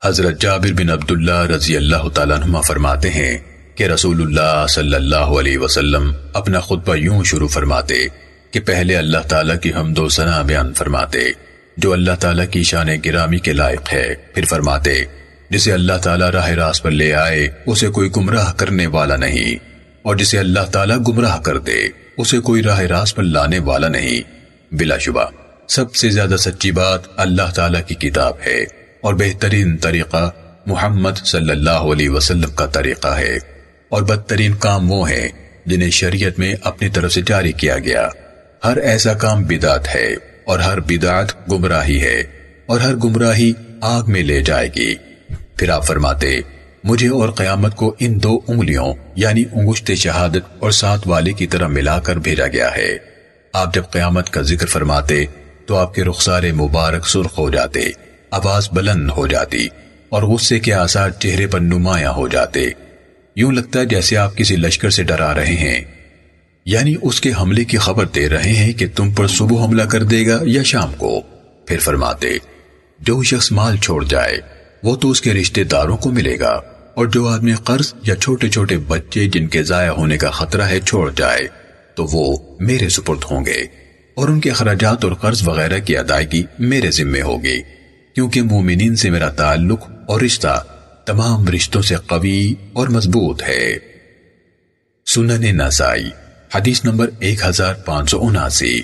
حضرت جابر بن عبداللہ رضی اللہ تعالیٰ عنہما فرماتے ہیں کہ رسول اللہ صلی اللہ علیہ وسلم اپنا خطبہ یوں شروع فرماتے کہ پہلے اللہ تعالیٰ کی حمد و ثنا بیان فرماتے جو اللہ تعالیٰ کی شان گرامی کے لائق ہے، پھر فرماتے جسے اللہ تعالیٰ راہ راست پر لے آئے اسے کوئی گمراہ کرنے والا نہیں، اور جسے اللہ تعالیٰ گمراہ کر دے اسے کوئی راہ راست پر لانے والا نہیں۔ بلا شبہ سب سے زیادہ سچی بات اللہ تعالیٰ کی کتاب ہے، اور بہترین طریقہ محمد صلی اللہ علیہ وسلم کا طریقہ ہے، اور بدترین کام وہ ہیں جنہیں شریعت میں اپنی طرف سے جاری کیا گیا۔ ہر ایسا کام بدعت ہے، اور ہر بدعت گمراہی ہے، اور ہر گمراہی آگ میں لے جائے گی۔ پھر آپ فرماتے مجھے اور قیامت کو ان 2 انگلیوں یعنی انگشت شہادت اور 7 والے کی طرح ملا کر بھیجا گیا ہے۔ آپ جب قیامت کا ذکر فرماتے تو آپ کے رخسار مبارک سرخ ہو جاتے، آواز بلند ہو جاتی، اور غصے کے آثار چہرے پر نمایاں ہو جاتے۔ یوں لگتا جیسے آپ کسی لشکر سے ڈرا رہے ہیں، یعنی اس کے حملے کی خبر دے رہے ہیں کہ تم پر صبح حملہ کر دے گا یا شام کو۔ پھر فرماتے جو شخص مال چھوڑ جائے وہ تو اس کے رشتہ داروں کو ملے گا، اور جو آدمی قرض یا چھوٹے چھوٹے بچے جن کے ضائع ہونے کا خطرہ ہے چھوڑ جائے تو وہ میرے سپرد ہوں گے، اور ان کے اخراجات اور قرض وغیرہ کی ادائیگی میرے ذمے ہوگی، کیونکہ مومنین سے میرا تعلق اور رشتہ تمام رشتوں سے قوی اور مضبوط ہے۔ سنن نسائی حدیث نمبر 1579۔